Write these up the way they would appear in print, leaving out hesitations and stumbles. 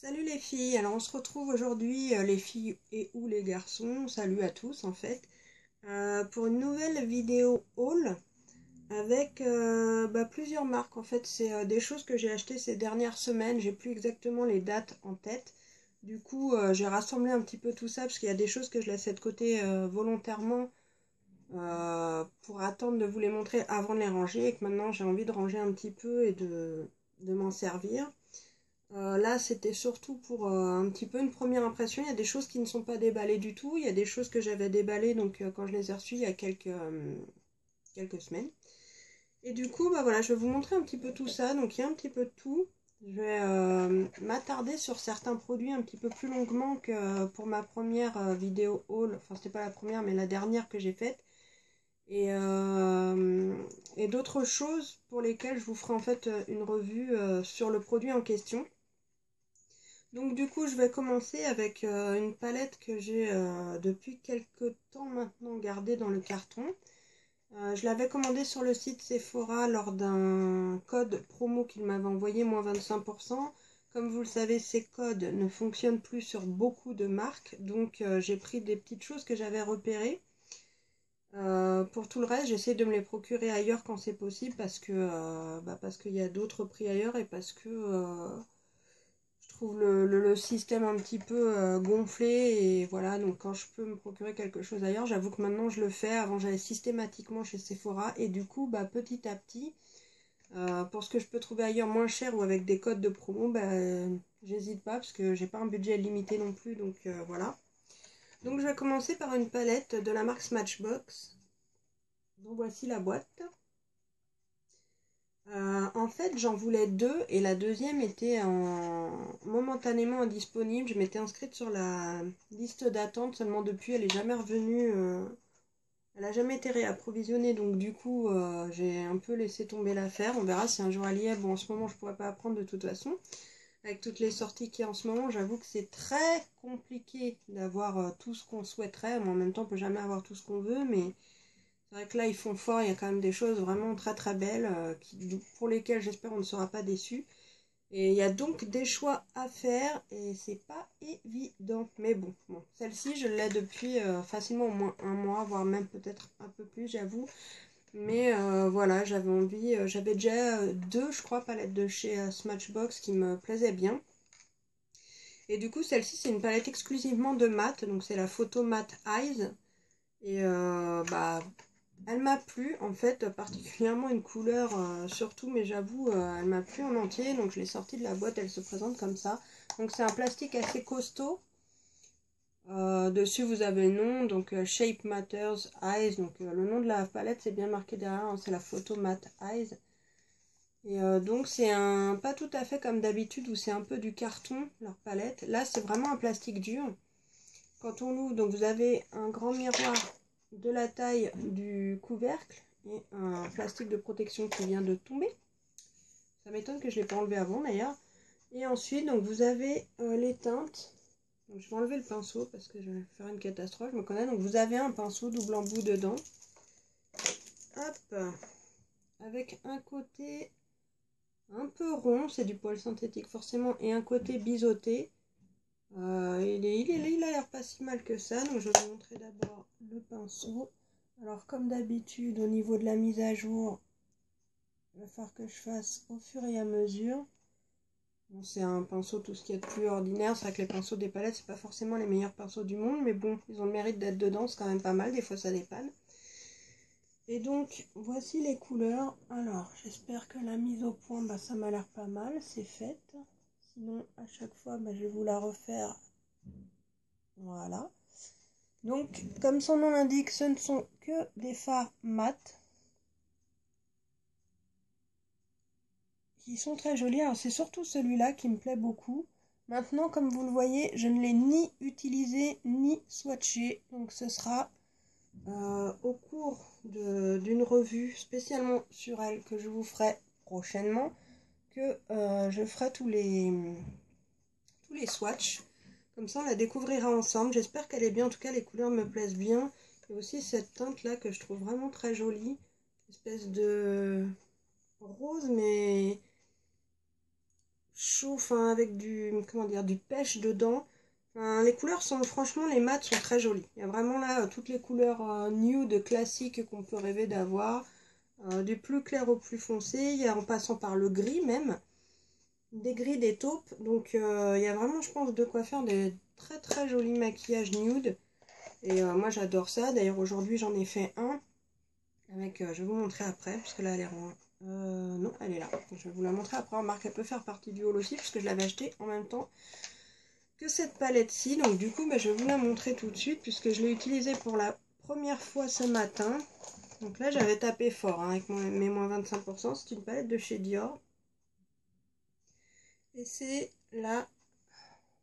Salut les filles, alors on se retrouve aujourd'hui, les filles et ou les garçons, salut à tous en fait, pour une nouvelle vidéo haul avec plusieurs marques. En fait c'est des choses que j'ai achetées ces dernières semaines, j'ai plus exactement les dates en tête. Du coup j'ai rassemblé un petit peu tout ça parce qu'il y a des choses que je laissais de côté volontairement pour attendre de vous les montrer avant de les ranger et que maintenant j'ai envie de ranger un petit peu et de m'en servir. Là, c'était surtout pour un petit peu une première impression. Il y a des choses qui ne sont pas déballées du tout. Il y a des choses que j'avais déballées donc quand je les ai reçues il y a quelques semaines. Et du coup, bah voilà, je vais vous montrer un petit peu tout ça. Donc il y a un petit peu de tout. Je vais m'attarder sur certains produits un petit peu plus longuement que pour ma première vidéo haul. Enfin, c'était pas la première, mais la dernière que j'ai faite. Et, euh, et d'autres choses pour lesquelles je vous ferai en fait une revue sur le produit en question. Donc du coup je vais commencer avec une palette que j'ai depuis quelques temps maintenant gardée dans le carton. Je l'avais commandée sur le site Sephora lors d'un code promo qu'il m'avait envoyé, moins 25%. Comme vous le savez, ces codes ne fonctionnent plus sur beaucoup de marques, donc j'ai pris des petites choses que j'avais repérées. Pour tout le reste, j'essaie de me les procurer ailleurs quand c'est possible parce qu'il y a d'autres prix ailleurs et parce que je trouve le système un petit peu gonflé et voilà, donc quand je peux me procurer quelque chose ailleurs, j'avoue que maintenant je le fais. Avant j'allais systématiquement chez Sephora et du coup petit à petit, pour ce que je peux trouver ailleurs moins cher ou avec des codes de promo, j'hésite pas parce que j'ai pas un budget limité non plus, donc voilà. Donc je vais commencer par une palette de la marque Smashbox. Donc voici la boîte. En fait, j'en voulais deux et la deuxième était momentanément indisponible. Je m'étais inscrite sur la liste d'attente, seulement depuis, elle est jamais revenue. Elle n'a jamais été réapprovisionnée, donc du coup, j'ai un peu laissé tomber l'affaire. On verra si un jour elle y est. Bon, en ce moment, je pourrais pas apprendre de toute façon. Avec toutes les sorties qu'il y a en ce moment, j'avoue que c'est très compliqué d'avoir tout ce qu'on souhaiterait. Mais en même temps, on peut jamais avoir tout ce qu'on veut, mais c'est vrai que là, ils font fort, il y a quand même des choses vraiment très très belles pour lesquelles j'espère on ne sera pas déçus. Et il y a donc des choix à faire et c'est pas évident. Mais bon, celle-ci, je l'ai depuis facilement au moins un mois, voire même peut-être un peu plus, j'avoue. Mais voilà, j'avais envie, j'avais déjà deux, je crois, palettes de chez Smashbox qui me plaisaient bien. Et du coup, celle-ci, c'est une palette exclusivement de mat, donc c'est la photo Matte Eyes. Et elle m'a plu, en fait, particulièrement une couleur surtout, mais j'avoue, elle m'a plu en entier. Donc je l'ai sortie de la boîte, elle se présente comme ça. Donc c'est un plastique assez costaud. Dessus vous avez le nom, donc Shape Matters Eyes. Donc le nom de la palette c'est bien marqué derrière, hein, c'est la photo Matte Eyes. Et donc c'est pas tout à fait comme d'habitude où c'est un peu du carton, leur palette. Là c'est vraiment un plastique dur. Quand on l'ouvre, donc vous avez un grand miroir de la taille du couvercle et un plastique de protection qui vient de tomber. Ça m'étonne que je ne l'ai pas enlevé avant d'ailleurs. Et ensuite, donc vous avez les teintes. Donc, je vais enlever le pinceau parce que je vais faire une catastrophe, je me connais. Donc vous avez un pinceau double embout dedans. Hop, avec un côté un peu rond, c'est du poil synthétique forcément, et un côté biseauté. Il a l'air pas si mal que ça, donc je vais vous montrer d'abord le pinceau. Alors comme d'habitude au niveau de la mise à jour, il va falloir que je fasse au fur et à mesure. Bon, c'est un pinceau tout ce qui est de plus ordinaire, c'est vrai que les pinceaux des palettes c'est pas forcément les meilleurs pinceaux du monde, mais bon, ils ont le mérite d'être dedans, c'est quand même pas mal, des fois ça dépanne. Et donc voici les couleurs. Alors j'espère que la mise au point, ça m'a l'air pas mal, c'est fait. Sinon à chaque fois je vais vous la refaire. Voilà. Donc, comme son nom l'indique, ce ne sont que des fards mat qui sont très jolis. Alors, c'est surtout celui-là qui me plaît beaucoup. Maintenant, comme vous le voyez, je ne l'ai ni utilisé ni swatché. Donc, ce sera au cours d'une revue spécialement sur elle que je vous ferai prochainement que je ferai tous les swatchs. Comme ça, on la découvrira ensemble. J'espère qu'elle est bien. En tout cas, les couleurs me plaisent bien. Il y a aussi cette teinte-là que je trouve vraiment très jolie. Espèce de rose, mais chaud, enfin avec du, comment dire, du pêche dedans. Enfin, les couleurs sont, franchement, les mats sont très jolies. Il y a vraiment là toutes les couleurs nude classiques qu'on peut rêver d'avoir. Du plus clair au plus foncé, il y a en passant par le gris même. Des gris, des taupes. Donc il y a vraiment, je pense, de quoi faire des très très jolis maquillages nude. Et moi j'adore ça. D'ailleurs aujourd'hui j'en ai fait un. Avec, je vais vous montrer après, parce que là elle est en... non, elle est là. Je vais vous la montrer après. Remarque, elle peut faire partie du haul aussi, puisque je l'avais acheté en même temps que cette palette-ci. Donc du coup, bah, je vais vous la montrer tout de suite, puisque je l'ai utilisée pour la première fois ce matin. Donc là, j'avais tapé fort hein, avec mes moins 25%. C'est une palette de chez Dior. Et c'est la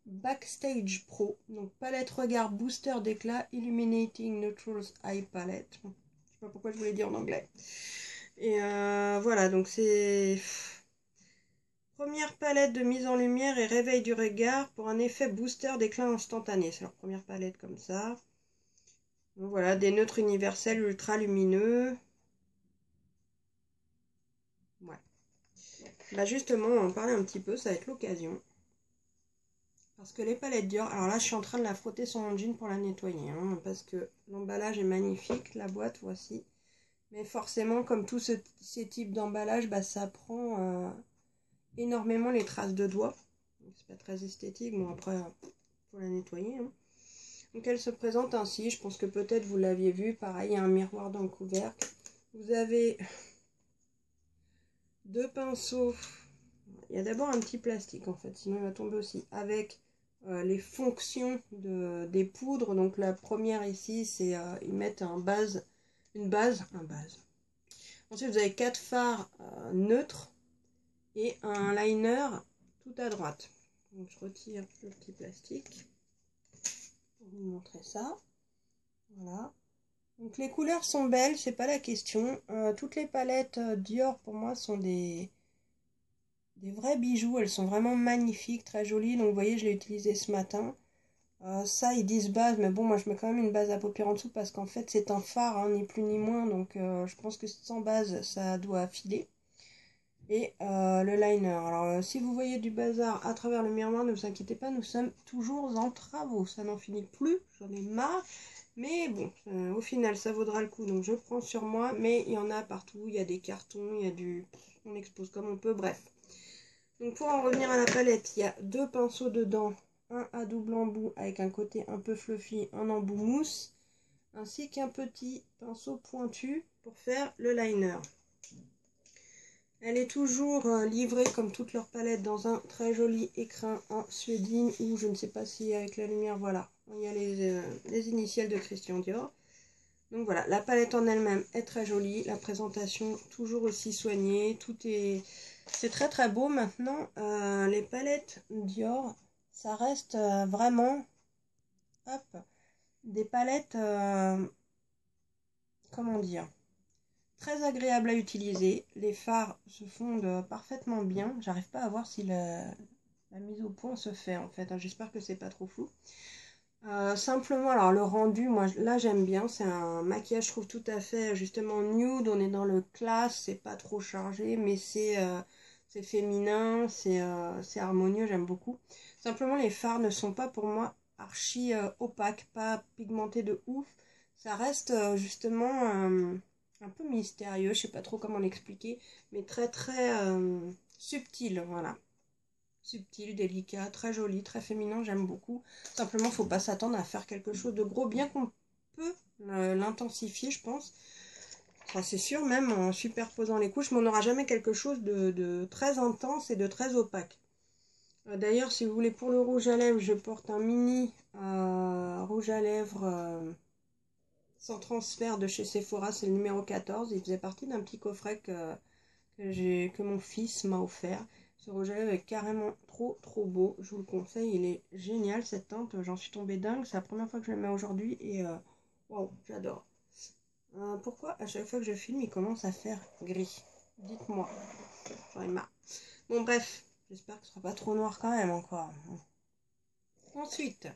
Backstage Pro. Donc palette regard booster d'éclat Illuminating Neutrals Eye Palette. Bon, je sais pas pourquoi je voulais dire en anglais. Et voilà, donc c'est... Première palette de mise en lumière et réveil du regard pour un effet booster d'éclat instantané. C'est leur première palette comme ça. Donc voilà, des neutres universels ultra lumineux. Ouais. Bah justement, on va en parler un petit peu, ça va être l'occasion. Parce que les palettes Dior, alors là je suis en train de la frotter sur mon jean pour la nettoyer. Hein, parce que l'emballage est magnifique, la boîte, voici. Mais forcément, comme tous ces types d'emballage, bah, ça prend énormément les traces de doigts. C'est pas très esthétique, bon après, faut la nettoyer. Hein. Donc elle se présente ainsi, je pense que peut-être vous l'aviez vu. Pareil, il y a un miroir dans le couvercle. Vous avez deux pinceaux. Il y a d'abord un petit plastique en fait, sinon il va tomber aussi. Avec les fonctions des poudres. Donc la première ici, c'est ils mettent une base. Ensuite vous avez 4 fards neutres et un liner tout à droite. Donc je retire le petit plastique pour vous montrer ça. Voilà. Donc les couleurs sont belles, c'est pas la question. Toutes les palettes Dior pour moi sont des vrais bijoux. Elles sont vraiment magnifiques, très jolies. Donc vous voyez, je l'ai utilisé ce matin. Ça, ils disent base, mais bon, moi je mets quand même une base à paupières en dessous parce qu'en fait c'est un fard, hein, ni plus ni moins. Donc je pense que sans base, ça doit filer. Et le liner. Alors si vous voyez du bazar à travers le miroir, ne vous inquiétez pas, nous sommes toujours en travaux. Ça n'en finit plus, j'en ai marre. Mais bon, au final, ça vaudra le coup. Donc je prends sur moi, mais il y en a partout. Il y a des cartons, il y a du... On expose comme on peut, bref. Donc pour en revenir à la palette, il y a deux pinceaux dedans. Un à double embout avec un côté un peu fluffy, un embout mousse. Ainsi qu'un petit pinceau pointu pour faire le liner. Elle est toujours livrée comme toutes leurs palettes dans un très joli écrin en suédine ou je ne sais pas si avec la lumière, voilà. Il y a les initiales de Christian Dior. Donc voilà, la palette en elle-même est très jolie. La présentation toujours aussi soignée. Tout est... C'est très très beau maintenant. Les palettes Dior, ça reste vraiment... Hop, des palettes... comment dire, très agréable à utiliser. Les fards se fondent parfaitement bien. J'arrive pas à voir si la mise au point se fait en fait. J'espère que c'est pas trop flou. Simplement, alors le rendu, moi là j'aime bien. C'est un maquillage, je trouve tout à fait justement nude. On est dans le classe, c'est pas trop chargé, mais c'est féminin, c'est harmonieux, j'aime beaucoup. Simplement, les fards ne sont pas pour moi archi opaques, pas pigmentés de ouf. Ça reste justement un peu mystérieux, je sais pas trop comment l'expliquer, mais très très subtil, voilà. Subtil, délicat, très joli, très féminin, j'aime beaucoup. Simplement, faut pas s'attendre à faire quelque chose de gros, bien qu'on peut l'intensifier, je pense. Enfin, c'est sûr, même en superposant les couches, mais on n'aura jamais quelque chose de très intense et de très opaque. D'ailleurs, si vous voulez, pour le rouge à lèvres, je porte un mini rouge à lèvres sans transfert de chez Sephora, c'est le numéro 14. Il faisait partie d'un petit coffret que mon fils m'a offert. Ce rouge à lèvres est carrément trop beau. Je vous le conseille, il est génial cette teinte. J'en suis tombée dingue. C'est la première fois que je le mets aujourd'hui et waouh, j'adore. Pourquoi à chaque fois que je filme, il commence à faire gris? Dites-moi. J'en ai marre. Bon, bref. J'espère que ce sera pas trop noir quand même encore. Ensuite,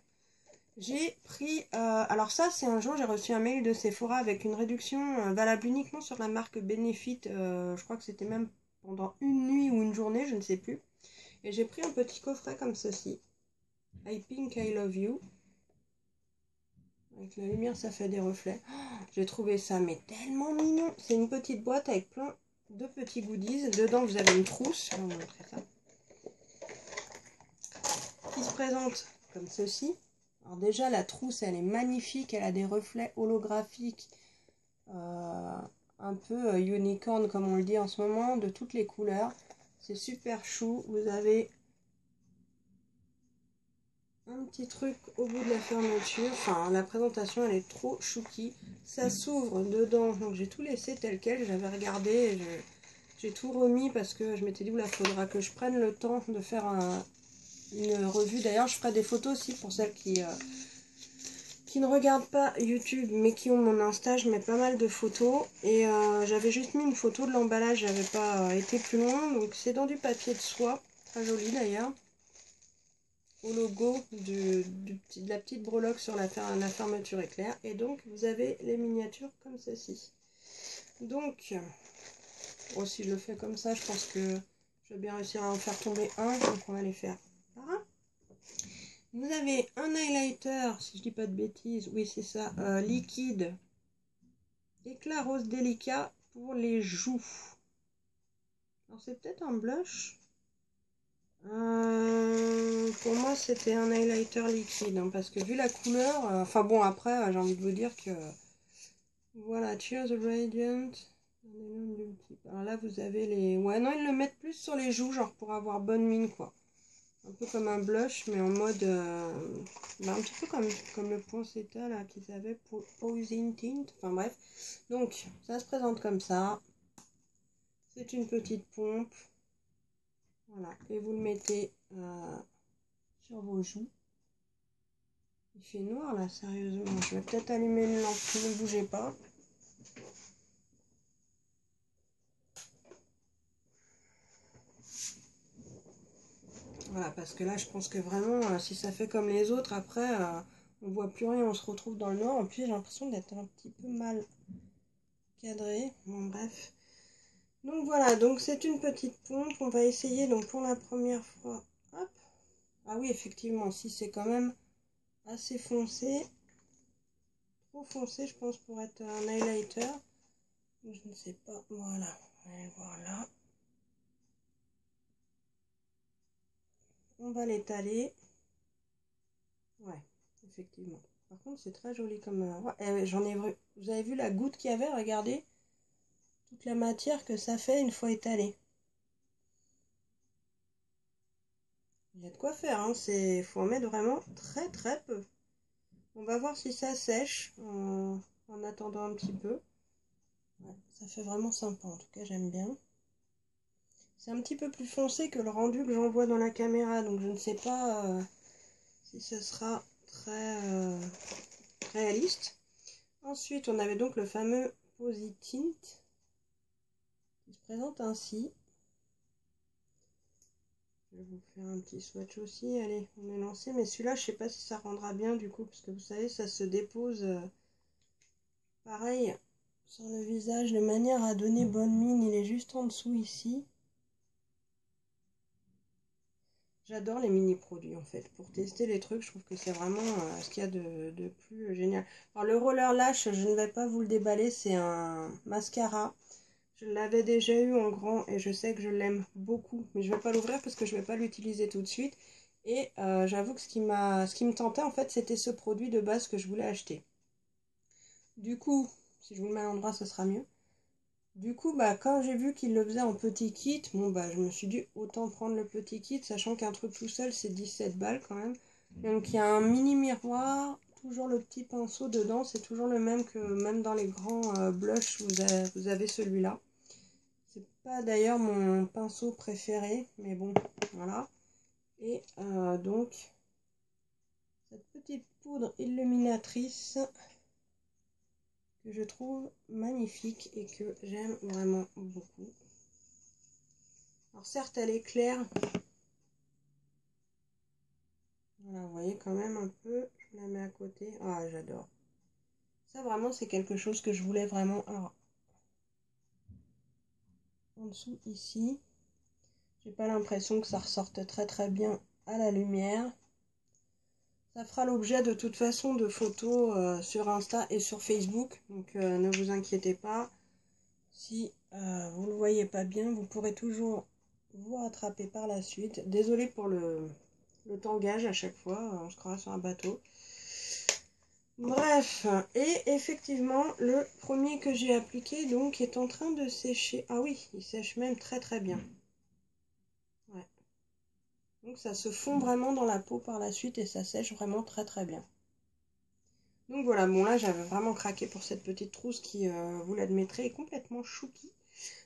j'ai pris... alors ça, c'est un jour, j'ai reçu un mail de Sephora avec une réduction valable uniquement sur la marque Benefit. Je crois que c'était même pendant une nuit ou une journée, je ne sais plus. Et j'ai pris un petit coffret comme ceci. I Pink, I Love You. Avec la lumière, ça fait des reflets. Oh, j'ai trouvé ça mais tellement mignon. C'est une petite boîte avec plein de petits goodies. Dedans, vous avez une trousse. Je vais vous montrer ça. Qui se présente comme ceci. Alors déjà, la trousse, elle est magnifique. Elle a des reflets holographiques. Un peu unicorn, comme on le dit en ce moment, de toutes les couleurs. C'est super chou. Vous avez un petit truc au bout de la fermeture. Enfin, la présentation, elle est trop chouki. Ça s'ouvre dedans. Donc, j'ai tout laissé tel quel. J'avais regardé. J'ai tout remis parce que je m'étais dit, oula, faudra que je prenne le temps de faire une revue. D'ailleurs, je ferai des photos aussi pour celles qui ne regardent pas YouTube mais qui ont mon Insta. Je mets pas mal de photos. Et j'avais juste mis une photo de l'emballage. J'avais pas été plus loin. Donc, c'est dans du papier de soie. Très joli d'ailleurs. Au logo de la petite breloque sur la fermeture éclair. Et donc, vous avez les miniatures comme ceci. Donc, si je le fais comme ça, je pense que je vais bien réussir à en faire tomber un. Donc, on va les faire par un. Vous avez un highlighter, si je dis pas de bêtises. Oui, c'est ça. Liquide. Éclat rose délicat pour les joues. Alors, c'est peut-être un blush. Pour moi c'était un highlighter liquide hein, parce que vu la couleur, enfin bon après j'ai envie de vous dire que voilà, Cheers Radiant. Alors là vous avez les... Ouais non, ils le mettent plus sur les joues genre pour avoir bonne mine quoi. Un peu comme un blush mais en mode un petit peu comme le Poinsettia là qu'ils avaient pour Posing Tint. Enfin bref. Donc ça se présente comme ça. C'est une petite pompe. Voilà. Et vous le mettez sur vos joues. Il fait noir là, sérieusement. Je vais peut-être allumer une lampe, ne bougez pas. Voilà, parce que là, je pense que vraiment, si ça fait comme les autres, après, on voit plus rien, on se retrouve dans le noir. En plus, j'ai l'impression d'être un petit peu mal cadré. Bon, bref. Donc voilà, donc c'est une petite pompe. On va essayer, donc pour la première fois. Hop. Ah oui, effectivement, si c'est quand même assez foncé. Trop foncé, je pense, pour être un highlighter. Je ne sais pas. Voilà. Et voilà. On va l'étaler. Ouais, effectivement. Par contre, c'est très joli comme... ouais, j'en ai vu... Vous avez vu la goutte qu'il y avait? Regardez. Toute la matière que ça fait une fois étalée. Il y a de quoi faire, hein. Il faut en mettre vraiment très très peu. On va voir si ça sèche en attendant un petit peu. Ouais, ça fait vraiment sympa, en tout cas j'aime bien. C'est un petit peu plus foncé que le rendu que j'envoie dans la caméra, donc je ne sais pas si ce sera très réaliste. Ensuite, on avait donc le fameux Positint qui se présente ainsi. Je vais vous faire un petit swatch aussi. Allez, on est lancé. Mais celui-là, je sais pas si ça rendra bien du coup, parce que vous savez, ça se dépose pareil sur le visage de manière à donner bonne mine. Il est juste en dessous ici. J'adore les mini-produits en fait. Pour tester les trucs, je trouve que c'est vraiment ce qu'il y a de plus génial. Alors le Roller Lash, je ne vais pas vous le déballer, c'est un mascara. Je l'avais déjà eu en grand et je sais que je l'aime beaucoup. Mais je ne vais pas l'ouvrir parce que je ne vais pas l'utiliser tout de suite. Et j'avoue que ce qui me tentait en fait, c'était ce produit de base que je voulais acheter. Du coup, si je vous le mets à l'endroit, ce sera mieux. Du coup, quand j'ai vu qu'il le faisait en petit kit, bon je me suis dit autant prendre le petit kit, sachant qu'un truc tout seul c'est 17 balles quand même. Donc il y a un mini miroir, toujours le petit pinceau dedans, c'est toujours le même que même dans les grands blushs, vous avez celui-là. C'est pas d'ailleurs mon pinceau préféré, mais bon, voilà. Et donc, cette petite poudre illuminatrice que je trouve magnifique et que j'aime vraiment beaucoup. Alors certes elle est claire, voilà vous voyez quand même un peu, je la mets à côté, ah j'adore. Ça vraiment c'est quelque chose que je voulais vraiment. Alors en dessous ici, J'ai pas l'impression que ça ressorte très bien à la lumière. Ça fera l'objet de toute façon de photos sur Insta et sur Facebook. Donc ne vous inquiétez pas. Si vous ne le voyez pas bien, vous pourrez toujours vous rattraper par la suite. Désolée pour le tangage à chaque fois, on se croirait sur un bateau. Bref, et effectivement, le premier que j'ai appliqué donc est en train de sécher. Ah oui, il sèche même très bien. Ouais. Donc ça se fond vraiment dans la peau par la suite et ça sèche vraiment très bien. Donc voilà, bon là j'avais vraiment craqué pour cette petite trousse qui, vous l'admettrez, est complètement chouki.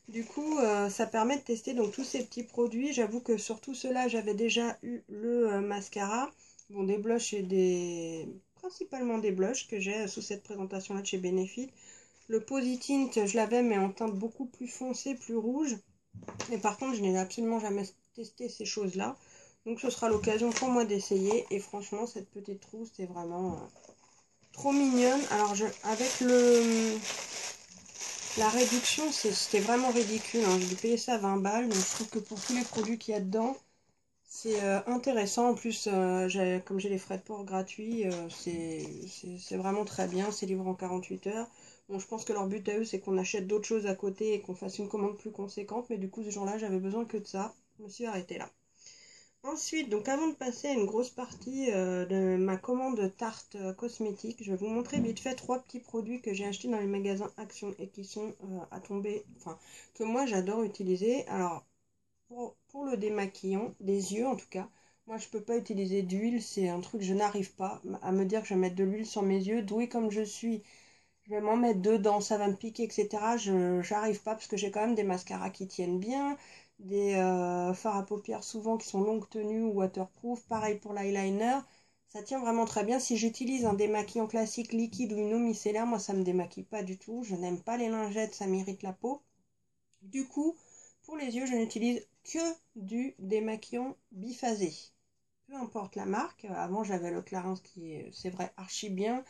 Du coup, ça permet de tester donc tous ces petits produits. J'avoue que sur tout cela, j'avais déjà eu le mascara. Bon, des blushs et principalement des blushs que j'ai sous cette présentation-là de chez Benefit. Le Positint, je l'avais, mais en teinte beaucoup plus foncée, plus rouge. Et par contre, je n'ai absolument jamais testé ces choses-là. Donc, ce sera l'occasion pour moi d'essayer. Et franchement, cette petite trousse est vraiment trop mignonne. Alors, avec la réduction, c'était vraiment ridicule. Hein. J'ai dû payer ça à 20 balles. Donc, je trouve que pour tous les produits qu'il y a dedans, c'est intéressant. En plus, comme j'ai les frais de port gratuits, c'est vraiment très bien. C'est livré en 48 heures. Bon, je pense que leur but à eux, c'est qu'on achète d'autres choses à côté et qu'on fasse une commande plus conséquente. Mais du coup, ce jour-là, j'avais besoin que de ça. Je me suis arrêtée là. Ensuite, donc avant de passer à une grosse partie de ma commande tarte cosmétique, je vais vous montrer vite fait 3 petits produits que j'ai achetés dans les magasins Action et qui sont à tomber, enfin, que moi j'adore utiliser. Alors, pour le démaquillant, des yeux en tout cas, moi je peux pas utiliser d'huile, c'est un truc, je n'arrive pas à me dire que je vais mettre de l'huile sur mes yeux. Douée comme je suis, je vais m'en mettre dedans, ça va me piquer, etc. J'arrive pas parce que j'ai quand même des mascaras qui tiennent bien, des fards à paupières souvent qui sont longue tenue ou waterproof. Pareil pour l'eyeliner, ça tient vraiment très bien. Si j'utilise un démaquillant classique liquide ou une eau micellaire, moi ça me démaquille pas du tout. Je n'aime pas les lingettes, ça m'irrite la peau. Du coup, pour les yeux, je n'utilise que du démaquillant biphasé. Peu importe la marque. Avant, j'avais le Clarins qui est, c'est vrai, archi bien.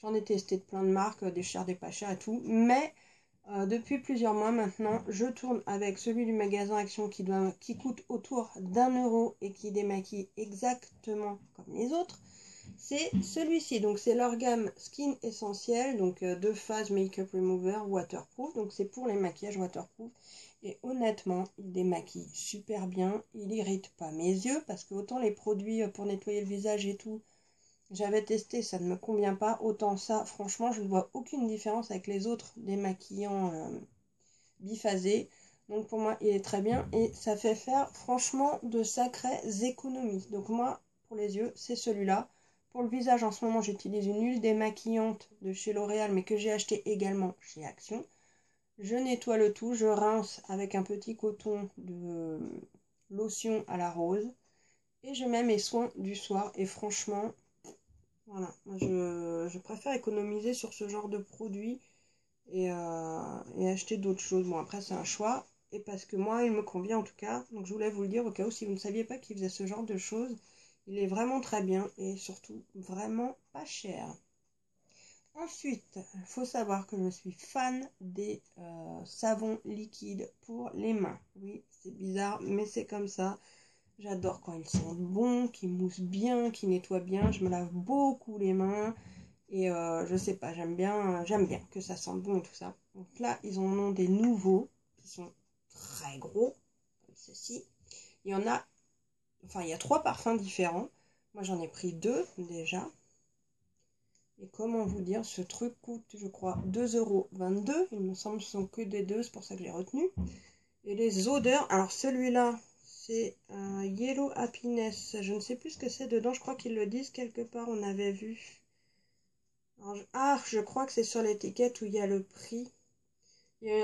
J'en ai testé de plein de marques, des chers, des pas chers et tout. Mais depuis plusieurs mois maintenant, je tourne avec celui du magasin Action qui coûte autour d'1 € et qui démaquille exactement comme les autres. C'est celui-ci. Donc, c'est leur gamme Skin Essentiel. Donc, 2 phases Makeup Remover waterproof. Donc, c'est pour les maquillages waterproof. Et honnêtement, il démaquille super bien. Il irrite pas mes yeux parce que autant les produits pour nettoyer le visage et tout, j'avais testé, ça ne me convient pas. Autant ça, franchement, je ne vois aucune différence avec les autres démaquillants biphasés. Donc pour moi, il est très bien et ça fait faire franchement de sacrées économies. Donc moi, pour les yeux, c'est celui-là. Pour le visage, en ce moment, j'utilise une huile démaquillante de chez L'Oréal, mais que j'ai acheté également chez Action. Je nettoie le tout, je rince avec un petit coton de lotion à la rose et je mets mes soins du soir. Et franchement, voilà, moi je préfère économiser sur ce genre de produits et acheter d'autres choses. Bon, après, c'est un choix et parce que moi, il me convient en tout cas. Donc, je voulais vous le dire au cas où si vous ne saviez pas qu'il faisait ce genre de choses. Il est vraiment très bien et surtout vraiment pas cher. Ensuite, il faut savoir que je suis fan des savons liquides pour les mains. Oui, c'est bizarre, mais c'est comme ça. J'adore quand ils sentent bon, qu'ils moussent bien, qu'ils nettoient bien. Je me lave beaucoup les mains et je sais pas, j'aime bien que ça sente bon et tout ça. Donc là, ils en ont des nouveaux qui sont très gros, comme ceci. Il y en a, enfin, il y a 3 parfums différents. Moi, j'en ai pris 2 déjà. Et comment vous dire, ce truc coûte, je crois, 2,22 €. Il me semble que ce sont que des 2, c'est pour ça que j'ai retenu. Et les odeurs, alors celui-là, c'est un Yellow Happiness. Je ne sais plus ce que c'est dedans, je crois qu'ils le disent quelque part, on avait vu. Alors, je crois que c'est sur l'étiquette où il y a le prix.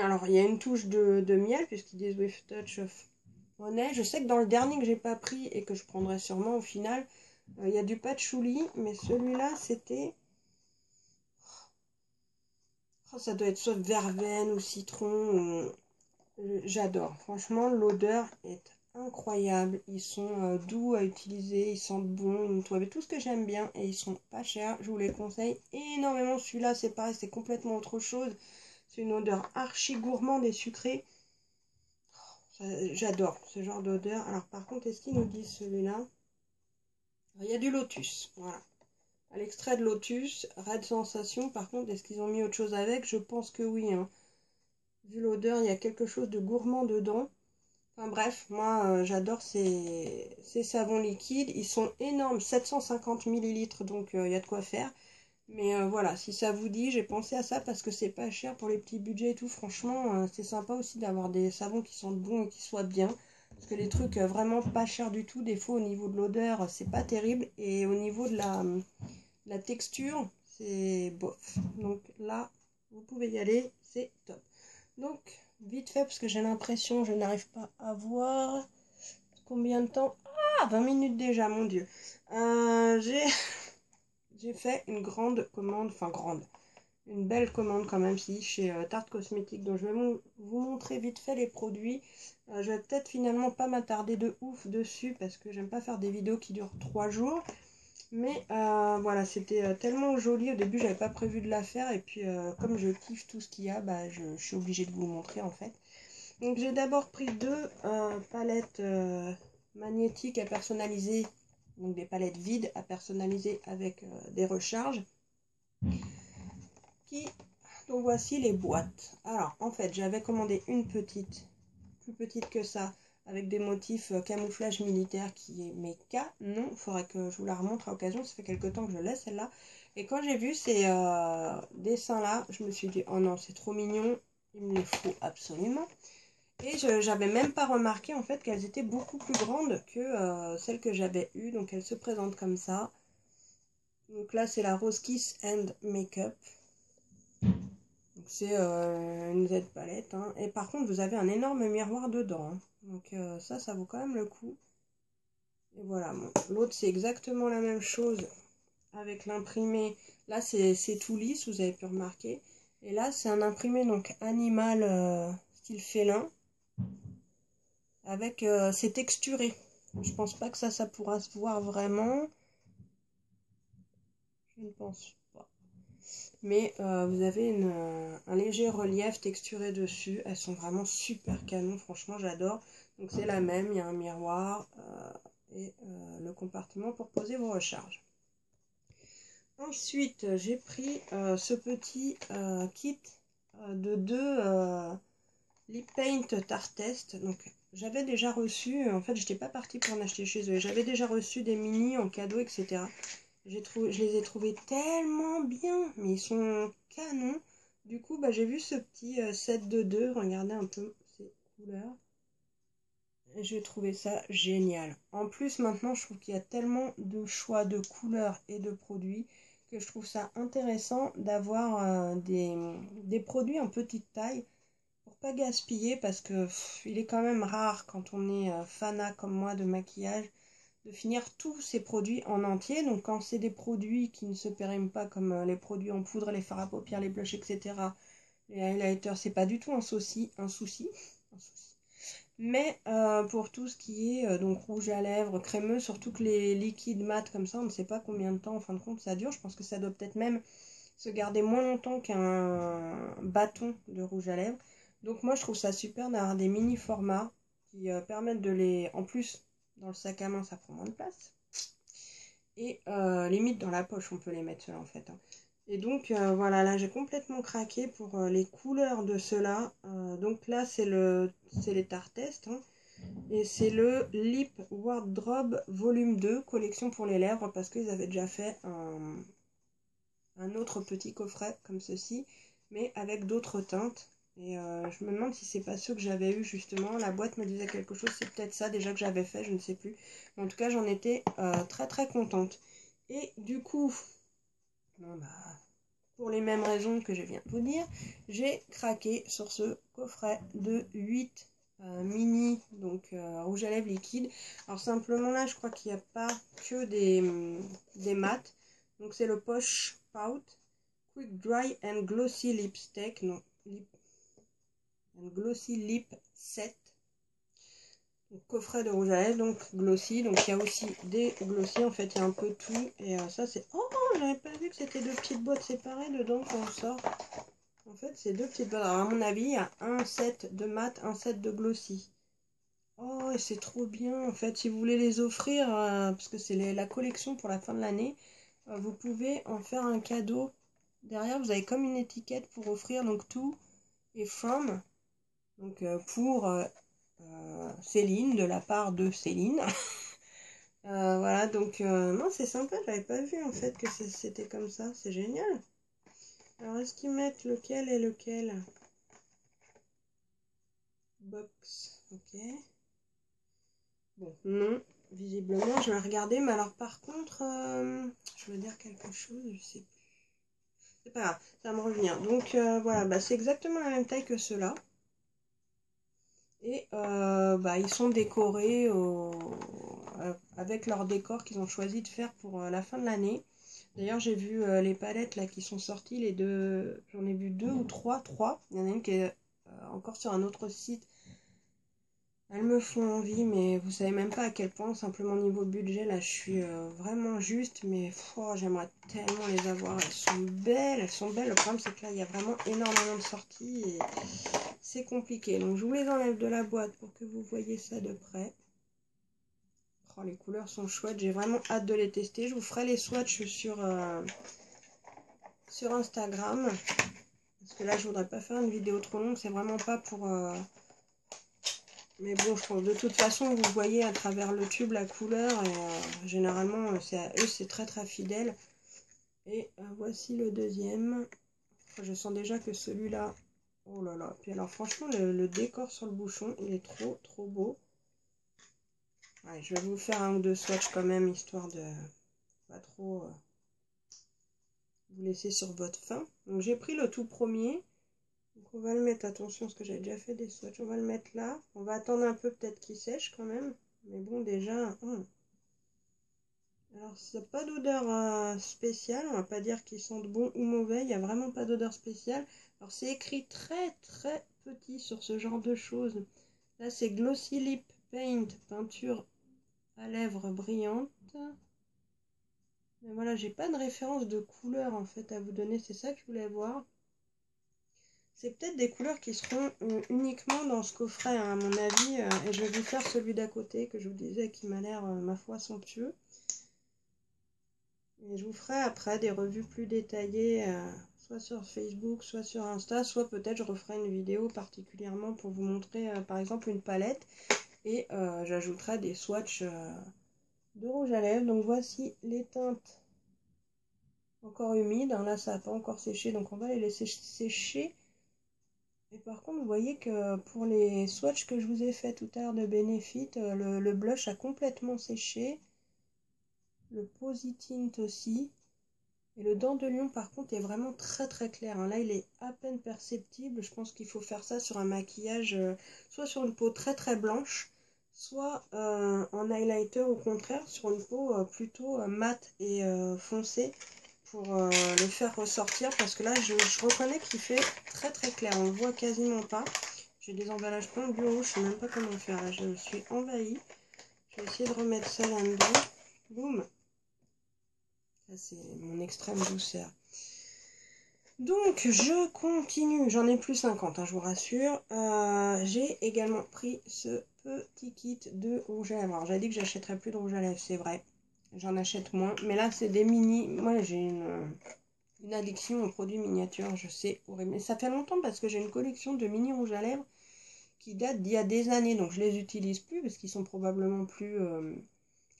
Alors, il y a une touche de miel, puisqu'ils disent with touch of honey. Je sais que dans le dernier que j'ai pas pris et que je prendrai sûrement au final, il y a du patchouli, mais celui-là, c'était... Oh, ça doit être soit verveine ou citron. J'adore. Franchement, l'odeur est incroyable. Ils sont doux à utiliser, ils sentent bon, ils nettoient tout ce que j'aime bien et ils sont pas chers. Je vous les conseille énormément. Celui-là, c'est pareil, c'est complètement autre chose. C'est une odeur archi gourmande et sucrée. J'adore ce genre d'odeur. Alors par contre, est-ce qu'ils nous disent celui-là? Il y a du lotus, voilà. À l'extrait de lotus, Red Sensation. Par contre, est-ce qu'ils ont mis autre chose avec? Je pense que oui, hein. Vu l'odeur, il y a quelque chose de gourmand dedans. Enfin bref, moi j'adore ces savons liquides. Ils sont énormes, 750 millilitres, donc il y a de quoi faire. Mais voilà, si ça vous dit, j'ai pensé à ça parce que c'est pas cher pour les petits budgets et tout. Franchement, c'est sympa aussi d'avoir des savons qui sentent bon et qui soient bien. Parce que les trucs vraiment pas chers du tout, des fois au niveau de l'odeur, c'est pas terrible. Et au niveau de la texture, c'est bof. Donc là, vous pouvez y aller, c'est top. Donc, vite fait, parce que j'ai l'impression, je n'arrive pas à voir combien de temps. Ah, 20 minutes déjà, mon Dieu. J'ai fait une grande commande, enfin grande, une belle commande quand même, si, chez Tarte Cosmétique. Donc je vais vous montrer vite fait les produits. Je vais peut-être finalement pas m'attarder de ouf dessus, parce que j'aime pas faire des vidéos qui durent 3 jours. Mais voilà, c'était tellement joli. Au début, j'avais pas prévu de la faire. Et puis, comme je kiffe tout ce qu'il y a, bah, je suis obligée de vous montrer en fait. Donc, j'ai d'abord pris deux palettes magnétiques à personnaliser. Donc, des palettes vides à personnaliser avec des recharges. Donc, voici les boîtes. Alors, en fait, j'avais commandé une petite, plus petite que ça, avec des motifs camouflage militaire qui est mais canon. Il faudrait que je vous la remontre à l'occasion, ça fait quelques temps que je l'ai celle-là. Et quand j'ai vu ces dessins-là, je me suis dit, oh non, c'est trop mignon, il me les faut absolument. Et j'avais même pas remarqué en fait qu'elles étaient beaucoup plus grandes que celles que j'avais eues. Donc elles se présentent comme ça. Donc là, c'est la Rose Kiss and Makeup. Donc c'est une Z-palette. Hein. Et par contre, vous avez un énorme miroir dedans. Hein. Donc ça vaut quand même le coup. Et voilà, bon. L'autre c'est exactement la même chose avec l'imprimé. Là c'est tout lisse, vous avez pu remarquer. Et là c'est un imprimé donc animal style félin. Avec c'est texturé. Je pense pas que ça pourra se voir vraiment. Je ne pense pas. Mais vous avez un léger relief texturé dessus. Elles sont vraiment super canon, franchement j'adore. Donc c'est la même, il y a un miroir et le compartiment pour poser vos recharges. Ensuite j'ai pris ce petit kit de deux lip paint Tarte Test. Donc j'avais déjà reçu, en fait j'étais pas partie pour en acheter chez eux. J'avais déjà reçu des mini en cadeau, etc. Je les ai trouvés tellement bien, mais ils sont canons. Du coup, bah, j'ai vu ce petit set de deux, regardez un peu ces couleurs. Et j'ai trouvé ça génial. En plus, maintenant, je trouve qu'il y a tellement de choix de couleurs et de produits que je trouve ça intéressant d'avoir des produits en petite taille pour pas gaspiller parce que il est quand même rare quand on est fanat comme moi de maquillage de finir tous ces produits en entier. Donc quand c'est des produits qui ne se périment pas comme les produits en poudre, les fards à paupières, les blushs, etc. Les highlighters, c'est pas du tout un souci. Mais pour tout ce qui est donc rouge à lèvres, crémeux, surtout que les liquides mat comme ça, on ne sait pas combien de temps en fin de compte ça dure. Je pense que ça doit peut-être même se garder moins longtemps qu'un bâton de rouge à lèvres. Donc moi je trouve ça super d'avoir des mini formats qui permettent de les... En plus, dans le sac à main ça prend moins de place. Et limite dans la poche on peut les mettre ceux-là en fait. Hein. Et donc voilà, là j'ai complètement craqué pour les couleurs de ceux-là. Donc là c'est les Tarte Test. Hein. Et c'est le Lip Wardrobe Volume 2, collection pour les lèvres, parce qu'ils avaient déjà fait un autre petit coffret comme ceci, mais avec d'autres teintes. Et je me demande si c'est pas ceux que j'avais eu justement. La boîte me disait quelque chose, c'est peut-être ça déjà que j'avais fait, je ne sais plus. Mais en tout cas, j'en étais très très contente. Et du coup, bon, bah, pour les mêmes raisons que je viens de vous dire, j'ai craqué sur ce coffret de 8 mini donc rouge à lèvres liquide. Alors simplement là, je crois qu'il n'y a pas que des mats. Donc c'est le Posh Pout Quick Dry and Glossy Lipstick, non, Glossy Lip Set. Donc, coffret de rouge à lèvres, donc glossy. Donc il y a aussi des glossy, en fait il y a un peu tout. Et ça c'est... Oh, j'avais pas vu que c'était deux petites boîtes séparées dedans quand on sort. En fait c'est deux petites boîtes. Alors à mon avis il y a un set de mat, un set de glossy. Oh, et c'est trop bien. En fait, si vous voulez les offrir, parce que c'est la collection pour la fin de l'année, vous pouvez en faire un cadeau. Derrière, vous avez comme une étiquette pour offrir, donc to et from. Donc pour Céline, de la part de Céline. Voilà, donc non, c'est sympa, j'avais pas vu en fait que c'était comme ça, c'est génial. Alors, est-ce qu'ils mettent lequel et lequel? Box, ok. Bon, non, visiblement, je vais regarder, mais alors par contre, je veux dire quelque chose, je sais plus. C'est pas grave, ça va me revenir. Donc voilà, bah, c'est exactement la même taille que ceux-là. Et bah, ils sont décorés avec leur décor qu'ils ont choisi de faire pour la fin de l'année. D'ailleurs, j'ai vu les palettes là qui sont sorties, les deux, j'en ai vu deux ou trois. Il y en a une qui est encore sur un autre site. Elles me font envie, mais vous savez même pas à quel point, simplement niveau budget, là je suis vraiment juste, mais j'aimerais tellement les avoir. Elles sont belles, elles sont belles. Le problème c'est que là il y a vraiment énormément de sorties et c'est compliqué. Donc je vous les enlève de la boîte pour que vous voyez ça de près. Oh, les couleurs sont chouettes, j'ai vraiment hâte de les tester. Je vous ferai les swatchs sur Instagram. Parce que là je voudrais pas faire une vidéo trop longue, c'est vraiment pas pour... Mais bon, je pense de toute façon, vous voyez à travers le tube la couleur et généralement, c'est très très fidèle. Et voici le deuxième. Je sens déjà que celui-là, oh là là. Puis alors franchement, le décor sur le bouchon, il est trop trop beau. Ouais, je vais vous faire un ou deux swatchs quand même, histoire de pas trop vous laisser sur votre faim. Donc j'ai pris le tout premier. Donc on va le mettre, attention, parce que j'ai déjà fait des swatchs. On va le mettre là. On va attendre un peu peut-être qu'il sèche quand même. Mais bon, déjà... Alors, ça n'a pas d'odeur spéciale, on va pas dire qu'ils sentent bon ou mauvais, il n'y a vraiment pas d'odeur spéciale. Alors, c'est écrit très très petit sur ce genre de choses. Là, c'est Glossy Lip Paint, peinture à lèvres brillante. Mais voilà, j'ai pas de référence de couleur en fait à vous donner, c'est ça que je voulais voir. C'est peut-être des couleurs qui seront uniquement dans ce coffret, hein, à mon avis. Et je vais vous faire celui d'à côté que je vous disais qui m'a l'air, ma foi, somptueux. Et je vous ferai après des revues plus détaillées, soit sur Facebook, soit sur Insta, soit peut-être je referai une vidéo particulièrement pour vous montrer par exemple une palette. Et j'ajouterai des swatchs de rouge à lèvres. Donc voici les teintes encore humides. Hein, là ça n'a pas encore séché, donc on va les laisser sécher. Et par contre vous voyez que pour les swatchs que je vous ai fait tout à l'heure de Benefit, le blush a complètement séché. Le Positint aussi. Et le dent de lion par contre est vraiment très très clair. Hein. Là il est à peine perceptible. Je pense qu'il faut faire ça sur un maquillage, soit sur une peau très très blanche, soit en highlighter au contraire sur une peau plutôt mate et foncée pour le faire ressortir. Parce que là je reconnais qu'il fait très très clair. On le voit quasiment pas. J'ai des emballages plein de bureau. Je sais même pas comment faire. Là je suis envahie. Je vais essayer de remettre ça là-dedans. Boum. Ça c'est mon extrême douceur. Donc, je continue. J'en ai plus 50, hein, je vous rassure. J'ai également pris ce petit kit de rouge à lèvres. Alors, j'avais dit que j'achèterais plus de rouge à lèvres, c'est vrai. J'en achète moins. Mais là, c'est des mini. Moi, j'ai une addiction aux produits miniatures, je sais, horrible. Mais ça fait longtemps parce que j'ai une collection de mini rouge à lèvres qui date d'il y a des années. Donc, je les utilise plus parce qu'ils sont probablement plus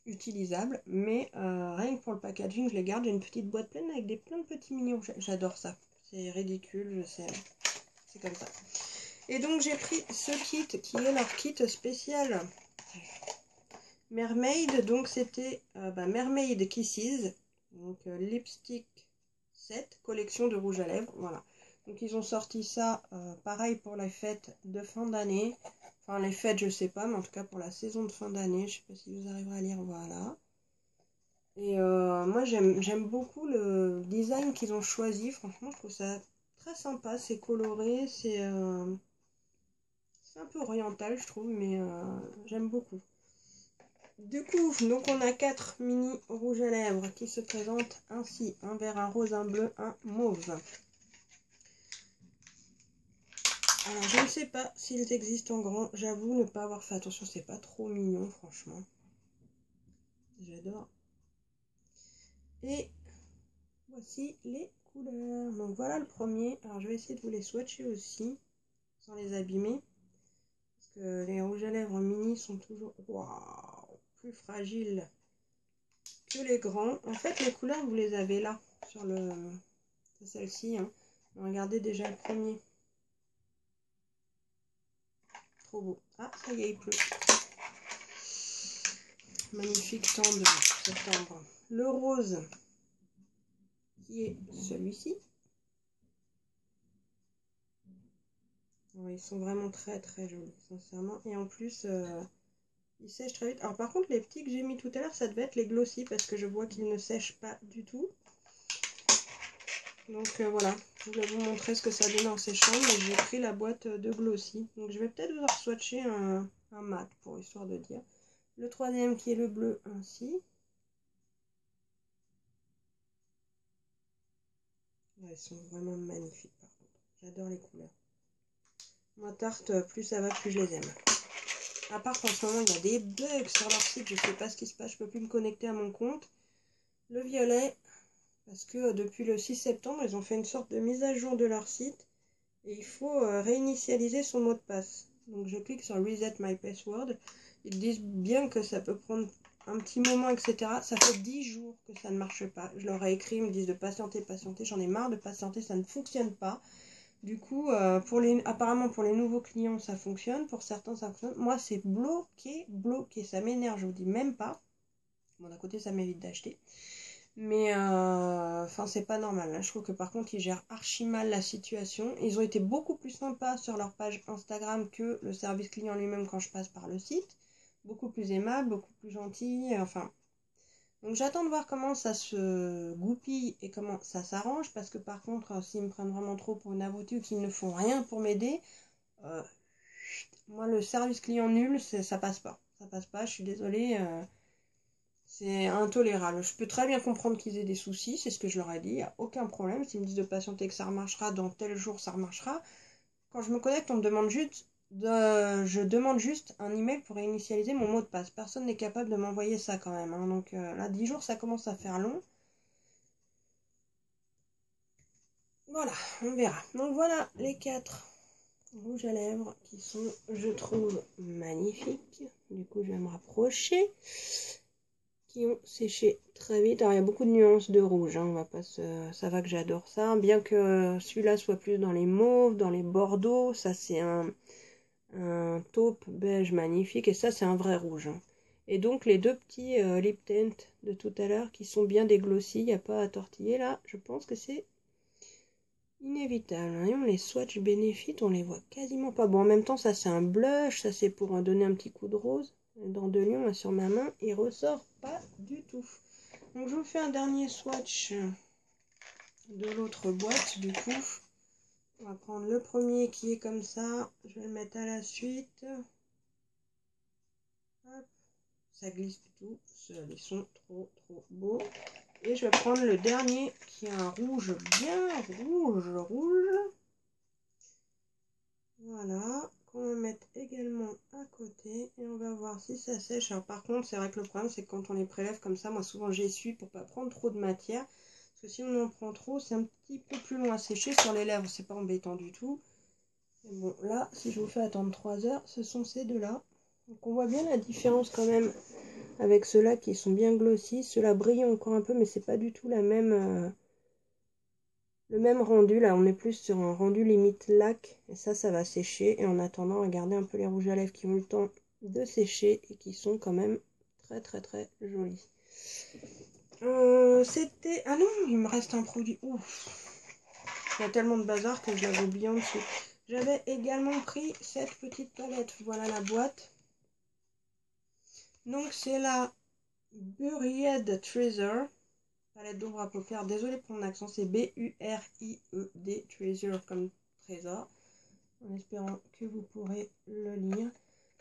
utilisables. Mais rien que pour le packaging, je les garde. J'ai une petite boîte pleine avec plein de petits mini rouges. J'adore ça. C'est ridicule, je sais. C'est comme ça. Et donc j'ai pris ce kit qui est leur kit spécial Mermaid. Donc c'était Mermaid Kisses. Donc lipstick set, collection de rouge à lèvres. Voilà. Donc ils ont sorti ça pareil pour les fêtes de fin d'année. Enfin les fêtes je sais pas, mais en tout cas pour la saison de fin d'année. Je sais pas si vous arriverez à lire. Voilà. Et moi j'aime beaucoup le design qu'ils ont choisi. Franchement je trouve ça très sympa, c'est coloré, c'est un peu oriental je trouve, mais j'aime beaucoup. Du coup, donc on a 4 mini rouges à lèvres qui se présentent ainsi. Un vert, un rose, un bleu, un mauve. Alors, je ne sais pas s'ils existent en grand. J'avoue ne pas avoir fait attention. C'est pas trop mignon, franchement. J'adore. Et voici les couleurs. Donc, voilà le premier. Alors, je vais essayer de vous les swatcher aussi, sans les abîmer. Parce que les rouges à lèvres mini sont toujours plus fragiles que les grands. En fait, les couleurs, vous les avez là, sur le... C'est celle-ci. Hein. Regardez déjà le premier. Trop beau. Ah, ça y est, il pleut. Magnifique temps de septembre. Le rose, qui est celui-ci. Ouais, ils sont vraiment très très jolis, sincèrement. Et en plus, ils sèchent très vite. Alors par contre, les petits que j'ai mis tout à l'heure, ça devait être les glossy, parce que je vois qu'ils ne sèchent pas du tout. Donc voilà, je voulais vous montrer ce que ça donne en séchant, mais j'ai pris la boîte de glossy. Donc je vais peut-être vous en swatcher un mat, pour histoire de dire. Le troisième qui est le bleu, ainsi. Ouais, ils sont vraiment magnifiques par contre. J'adore les couleurs. Moi, tarte, plus ça va, plus je les aime. À part qu'en ce moment, il y a des bugs sur leur site. Je sais pas ce qui se passe. Je peux plus me connecter à mon compte. Le violet, parce que depuis le 6 septembre, ils ont fait une sorte de mise à jour de leur site. Et il faut réinitialiser son mot de passe. Donc, je clique sur Reset My Password. Ils disent bien que ça peut prendre un petit moment, etc. Ça fait 10 jours que ça ne marche pas. Je leur ai écrit, ils me disent de patienter, patienter. J'en ai marre de patienter, ça ne fonctionne pas. Du coup, apparemment pour les nouveaux clients, ça fonctionne. Pour certains, ça fonctionne. Moi, c'est bloqué, bloqué. Ça m'énerve, je vous dis même pas. Bon, d'un côté, ça m'évite d'acheter. Mais, enfin, c'est pas normal. Là, je trouve que par contre, ils gèrent archi mal la situation. Ils ont été beaucoup plus sympas sur leur page Instagram que le service client lui-même quand je passe par le site. Beaucoup plus aimable, beaucoup plus gentil. Enfin, donc j'attends de voir comment ça se goupille et comment ça s'arrange, parce que par contre, s'ils me prennent vraiment trop pour une abrutie ou qu'ils ne font rien pour m'aider, moi le service client nul, ça passe pas. Ça passe pas, je suis désolée, c'est intolérable. Je peux très bien comprendre qu'ils aient des soucis, c'est ce que je leur ai dit, il n'y a aucun problème. S'ils me disent de patienter que ça remarchera, dans tel jour ça remarchera. Quand je me connecte, on me demande juste je demande juste un email pour initialiser mon mot de passe. Personne n'est capable de m'envoyer ça quand même. Hein. Donc là, 10 jours, ça commence à faire long. Voilà, on verra. Donc voilà les 4 rouges à lèvres qui sont, je trouve, magnifiques. Du coup, je vais me rapprocher. Qui ont séché très vite. Alors, il y a beaucoup de nuances de rouge. Hein. On va pas ça va que j'adore ça. Bien que celui-là soit plus dans les mauves, dans les bordeaux. Ça, c'est un taupe beige magnifique. Et ça, c'est un vrai rouge. Hein. Et donc, les deux petits lip tint de tout à l'heure qui sont bien des glossy. Il n'y a pas à tortiller là. Je pense que c'est inévitable. Et on les swatch Benefit, on les voit quasiment pas. Bon, en même temps, ça c'est un blush, ça c'est pour donner un petit coup de rose. Dans de lion, là, sur ma main, il ressort pas du tout. Donc je vous fais un dernier swatch de l'autre boîte, du coup. On va prendre le premier qui est comme ça. Je vais le mettre à la suite. Hop. Ça glisse du tout. Ils sont trop beaux. Et je vais prendre le dernier qui est un rouge bien rouge. Voilà, qu'on va mettre également à côté et on va voir si ça sèche. Alors par contre, c'est vrai que le problème, c'est que quand on les prélève comme ça, moi souvent j'essuie pour pas prendre trop de matière. Parce que si on en prend trop, c'est un petit peu plus long à sécher sur les lèvres, c'est pas embêtant du tout. Et bon, là, si je vous fais attendre 3 heures, ce sont ces deux-là. Donc on voit bien la différence quand même avec ceux-là qui sont bien glossy. Ceux-là brillent encore un peu, mais c'est pas du tout la même... le même rendu, là on est plus sur un rendu limite lac, et ça va sécher, et en attendant, regardez un peu les rouges à lèvres qui ont eu le temps de sécher, et qui sont quand même très jolis. C'était... Ah non, il me reste un produit, ouf, il y a tellement de bazar que je l'avais oublié en dessous. J'avais également pris cette petite palette, voilà la boîte. Donc c'est la Buried Treasure, palette d'ombre à paupières, désolé pour mon accent, c'est B-U-R-I-E-D, Treasure comme trésor, en espérant que vous pourrez le lire.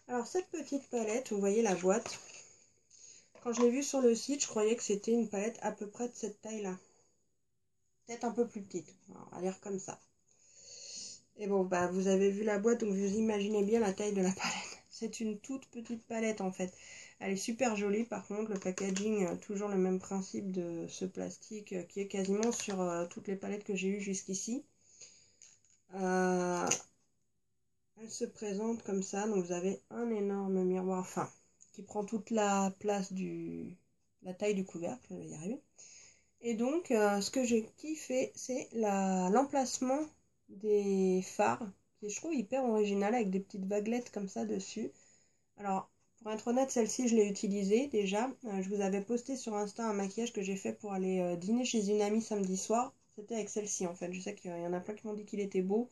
Alors cette petite palette, vous voyez la boîte, quand je l'ai vue sur le site, je croyais que c'était une palette à peu près de cette taille-là. Peut-être un peu plus petite, alors, à l'air comme ça. Et bon, bah vous avez vu la boîte, donc vous imaginez bien la taille de la palette. C'est une toute petite palette en fait. Elle est super jolie par contre, le packaging, toujours le même principe de ce plastique qui est quasiment sur toutes les palettes que j'ai eues jusqu'ici. Elle se présente comme ça, donc vous avez un énorme miroir, enfin, qui prend toute la place la taille du couvercle, je vais y arriver. Et donc, ce que j'ai kiffé, c'est l'emplacement des phares, qui est, je trouve, hyper original, avec des petites vaguelettes comme ça dessus. Alors, pour être honnête, celle-ci, je l'ai utilisée déjà. Je vous avais posté sur Insta un maquillage que j'ai fait pour aller dîner chez une amie samedi soir. C'était avec celle-ci, en fait. Je sais qu'il y en a plein qui m'ont dit qu'il était beau.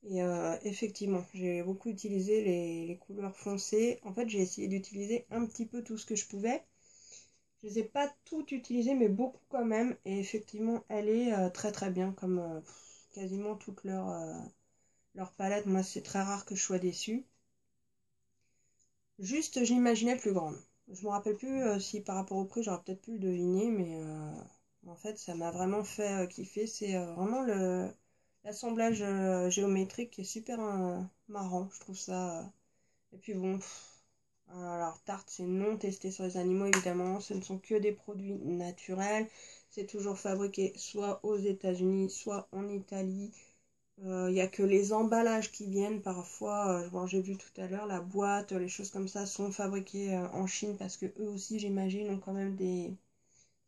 Et effectivement, j'ai beaucoup utilisé les couleurs foncées. En fait, j'ai essayé d'utiliser un petit peu tout ce que je pouvais. Je les ai pas toutes utilisées, mais beaucoup quand même. Et effectivement, elle est très très bien, comme quasiment toute leur palette. Moi, c'est très rare que je sois déçue. Juste, j'imaginais plus grande. Je me rappelle plus si par rapport au prix, j'aurais peut-être pu le deviner, mais en fait, ça m'a vraiment fait kiffer. C'est vraiment l'assemblage géométrique qui est super marrant. Je trouve ça. Et puis bon, alors Tarte, c'est non testé sur les animaux, évidemment. Ce ne sont que des produits naturels. C'est toujours fabriqué soit aux États-Unis, soit en Italie. Il n'y a que les emballages qui viennent parfois. J'ai vu tout à l'heure, la boîte, les choses comme ça sont fabriquées en Chine parce que eux aussi, j'imagine, ont quand même des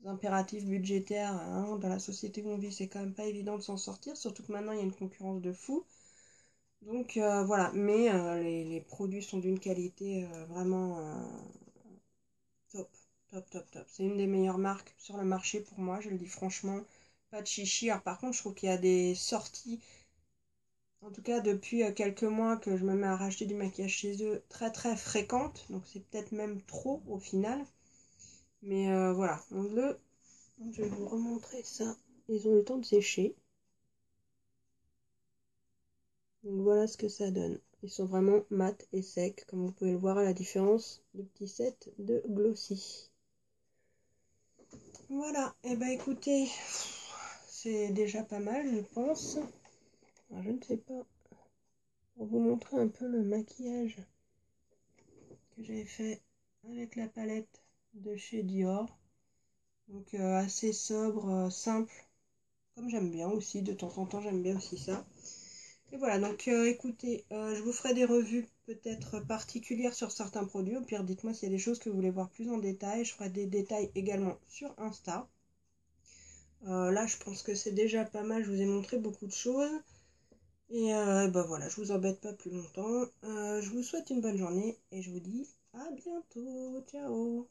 impératifs budgétaires. Hein. Dans la société où on vit, c'est quand même pas évident de s'en sortir, surtout que maintenant, il y a une concurrence de fou. Donc voilà, mais les produits sont d'une qualité vraiment top, top, top, top. C'est une des meilleures marques sur le marché pour moi, je le dis franchement. Pas de chichi. Alors par contre, je trouve qu'il y a des sorties, en tout cas depuis quelques mois que je me mets à racheter du maquillage chez eux, très très fréquentes. Donc c'est peut-être même trop au final. Mais voilà, je vais vous remontrer ça. Ils ont eu le temps de sécher. Donc voilà ce que ça donne. Ils sont vraiment mat et secs, comme vous pouvez le voir à la différence du petit set de Glossy. Voilà, et bah écoutez, c'est déjà pas mal je pense. Alors, je ne sais pas, pour vous montrer un peu le maquillage que j'avais fait avec la palette de chez Dior. Donc assez sobre, simple, comme j'aime bien aussi, de temps en temps j'aime bien aussi ça. Et voilà, donc écoutez, je vous ferai des revues peut-être particulières sur certains produits. Au pire, dites-moi s'il y a des choses que vous voulez voir plus en détail. Je ferai des détails également sur Insta. Là, je pense que c'est déjà pas mal. Je vous ai montré beaucoup de choses. Et bah voilà, je vous embête pas plus longtemps. Je vous souhaite une bonne journée et je vous dis à bientôt. Ciao!